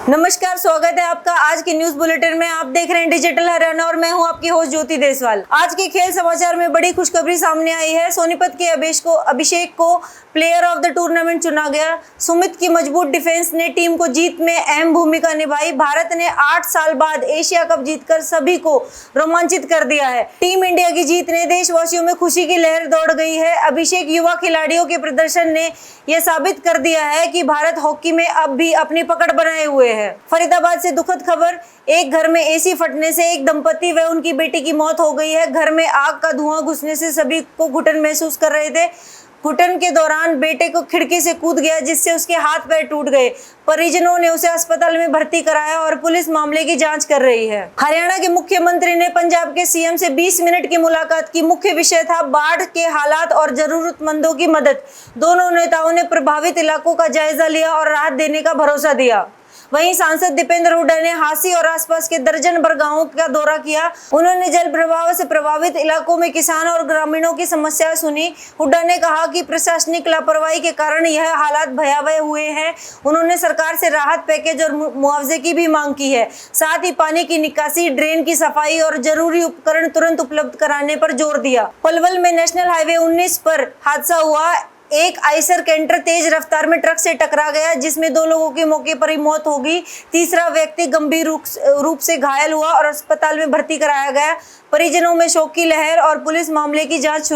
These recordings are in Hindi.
नमस्कार, स्वागत है आपका आज के न्यूज बुलेटिन में। आप देख रहे हैं डिजिटल हरियाणा और मैं हूं आपकी होस्ट ज्योति देसवाल। आज के खेल समाचार में बड़ी खुशखबरी सामने आई है। सोनीपत के अभिषेक को प्लेयर ऑफ द टूर्नामेंट चुना गया। सुमित की मजबूत डिफेंस ने टीम को जीत में अहम भूमिका निभाई। भारत ने 8 साल बाद एशिया कप जीतकर सभी को रोमांचित कर दिया है। टीम इंडिया की जीत ने देशवासियों में खुशी की लहर दौड़ गई है। अभिषेक युवा खिलाड़ियों के प्रदर्शन ने यह साबित कर दिया है कि भारत हॉकी में अब भी अपनी पकड़ बनाए हुए है। फरीदाबाद से दुखद खबर, एक घर में एसी फटने से एक दंपति व उनकी बेटी की मौत हो गई है। घर में आग का धुआं घुसने से सभी को घुटन महसूस कर रहे थे। घुटन के दौरान बेटे को खिड़की से कूद गया, जिससे उसके हाथ पैर टूट गए। परिजनों ने उसे अस्पताल में भर्ती कराया और पुलिस मामले की जांच कर रही है। हरियाणा के मुख्यमंत्री ने पंजाब के सीएम से 20 मिनट की मुलाकात की। मुख्य विषय था बाढ़ के हालात और जरूरतमंदों की मदद। दोनों नेताओं ने प्रभावित इलाकों का जायजा लिया और राहत देने का भरोसा दिया। वहीं सांसद दीपेंद्र हुड्डा ने हांसी और आसपास के दर्जन भर गांवों का दौरा किया। उन्होंने जल प्रवाह से प्रभावित इलाकों में किसानों और ग्रामीणों की समस्याएं सुनी। हुड्डा ने कहा कि प्रशासनिक लापरवाही के कारण यह हालात भयावह हुए हैं। उन्होंने सरकार से राहत पैकेज और मुआवजे की भी मांग की है। साथ ही पानी की निकासी, ड्रेन की सफाई और जरूरी उपकरण तुरंत उपलब्ध कराने पर जोर दिया। पलवल में नेशनल हाईवे 19 पर हादसा हुआ। एक आइसर कैंटर तेज रफ्तार में ट्रक से टकरा गया, जिसमें 2 लोगों की मौके पर ही मौत हो गई। तीसरा व्यक्ति गंभीर रूप से घायल हुआ और अस्पताल में भर्ती कराया गया। परिजनों में शोक की लहर और पुलिस ने मामले की जांच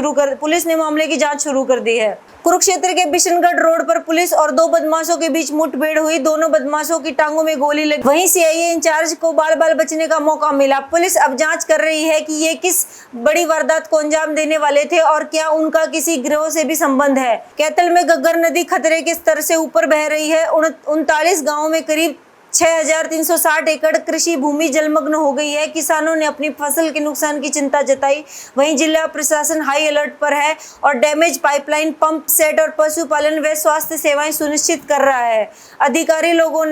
शुरू कर दी है। कुरुक्षेत्र के बिशनगढ़ रोड पर पुलिस और 2 बदमाशों के बीच मुठभेड़ हुई। दोनों बदमाशों की टांगों में गोली लगी। वहीं सीआईए इंचार्ज को बाल बचने का मौका मिला। पुलिस अब जांच कर रही है कि ये किस बड़ी वारदात को अंजाम देने वाले थे और क्या उनका किसी गिरोह से भी संबंध है। कैथल में घग्गर नदी खतरे के स्तर से ऊपर बह रही है। 39 गाँवों में करीब 6360 एकड़ कृषि भूमि जलमग्न हो गई है। किसानों ने अपनी फसल के नुकसान की चिंता जताई। वहीं जिला प्रशासन हाई अलर्ट पर है और डैमेज पाइपलाइन, पंप सेट और पशुपालन व स्वास्थ्य सेवाएं सुनिश्चित कर रहा है। अधिकारी लोगों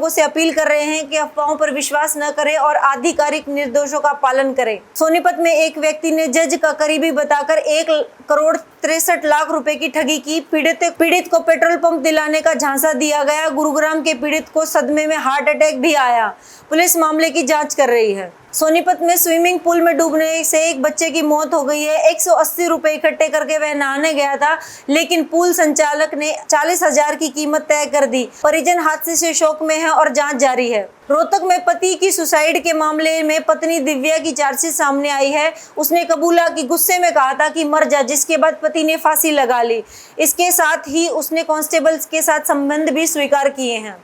से अपील कर रहे हैं कि अफवाहों पर विश्वास न करें और आधिकारिक निर्देशों का पालन करें। सोनीपत में एक व्यक्ति ने जज का करीबी बताकर 1,63,00,000 रुपए की ठगी की। पीड़ित को पेट्रोल पंप दिलाने का झांसा दिया गया। गुरुग्राम के पीड़ित को सदमे में हार्ट अटैक भी आया। पुलिस मामले की जांच कर रही है। सोनीपत में स्विमिंग पूल में डूबने से एक बच्चे की मौत हो गई है। 180 रुपए इकट्ठे करके वह नहाने गया था, लेकिन पूल संचालक ने 40,000 की कीमत तय कर दी। परिजन हादसे से शोक में है और जांच जारी है। रोहतक में पति की सुसाइड के मामले में पत्नी दिव्या की चार्जशीट सामने आई है। उसने कबूला कि गुस्से में कहा था कि मर जा, जिसके बाद पति ने फांसी लगा ली। इसके साथ ही उसने कांस्टेबल्स के साथ संबंध भी स्वीकार किए हैं।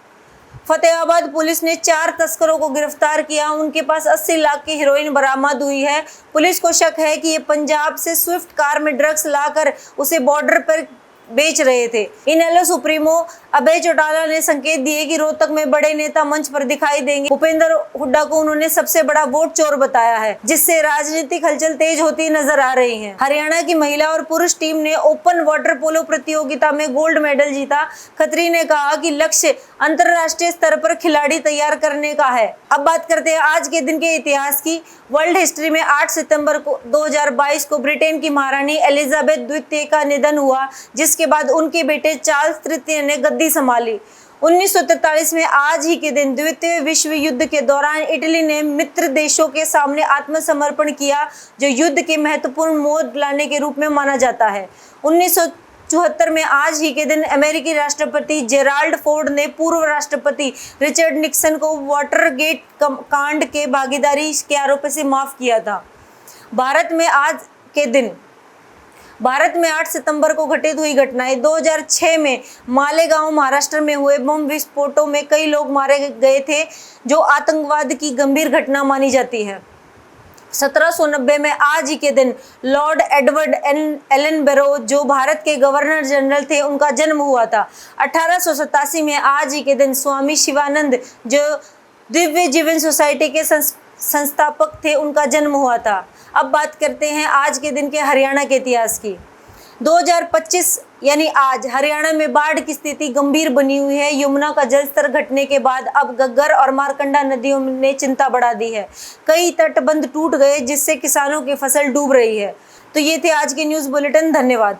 फतेहाबाद पुलिस ने 4 तस्करों को गिरफ्तार किया। उनके पास 80 लाख की हेरोइन बरामद हुई है। पुलिस को शक है कि ये पंजाब से स्विफ्ट कार में ड्रग्स लाकर उसे बॉर्डर पर बेच रहे थे। इनेलो सुप्रीमो अभय चौटाला ने संकेत दिए कि रोहतक में बड़े नेता मंच पर दिखाई देंगे। भूपेंद्र हुड्डा को उन्होंने सबसे बड़ा वोट चोर बताया है, जिससे राजनीतिक हलचल तेज होती नजर आ रही है। हरियाणा की महिला और पुरुष टीम ने ओपन वाटर पोलो प्रतियोगिता में गोल्ड मेडल जीता। खत्री ने कहा कि लक्ष्य अंतरराष्ट्रीय स्तर पर खिलाड़ी तैयार करने का है। अब बात करते हैं आज के दिन के इतिहास की। वर्ल्ड हिस्ट्री में 8 सितंबर 2022 को ब्रिटेन की महारानी एलिजाबेथ द्वितीय का निधन हुआ, जिसके बाद उनके बेटे चार्ल्स तृतीय ने गद्दी संभाली। 1943 में आज ही के दिन द्वितीय विश्व युद्ध के दौरान इटली ने मित्र देशों के सामने आत्मसमर्पण किया, जो युद्ध के महत्वपूर्ण मोड़ लाने के रूप में माना जाता है। 1974 में आज ही के दिन अमेरिकी राष्ट्रपति जेराल्ड फोर्ड ने पूर्व राष्ट्रपति रिचर्ड निक्सन को वाटरगेट कांड के भागीदारी के आरोप से माफ किया था। भारत में 8 सितंबर को घटित हुई घटनाएं। 2006 में मालेगांव महाराष्ट्र में हुए बम विस्फोटों में कई लोग मारे गए थे, जो आतंकवाद की गंभीर घटना मानी जाती है। 1790 में आज ही के दिन लॉर्ड एडवर्ड एलन बैरो, जो भारत के गवर्नर जनरल थे, उनका जन्म हुआ था। 1887 में आज ही के दिन स्वामी शिवानंद, जो दिव्य जीवन सोसाइटी के संस्थापक थे, उनका जन्म हुआ था। अब बात करते हैं आज के दिन के हरियाणा के इतिहास की। 2025 यानी आज हरियाणा में बाढ़ की स्थिति गंभीर बनी हुई है। यमुना का जलस्तर घटने के बाद अब घग्गर और मारकंडा नदियों ने चिंता बढ़ा दी है। कई तटबंध टूट गए, जिससे किसानों की फसल डूब रही है। तो ये थे आज के न्यूज़ बुलेटिन। धन्यवाद।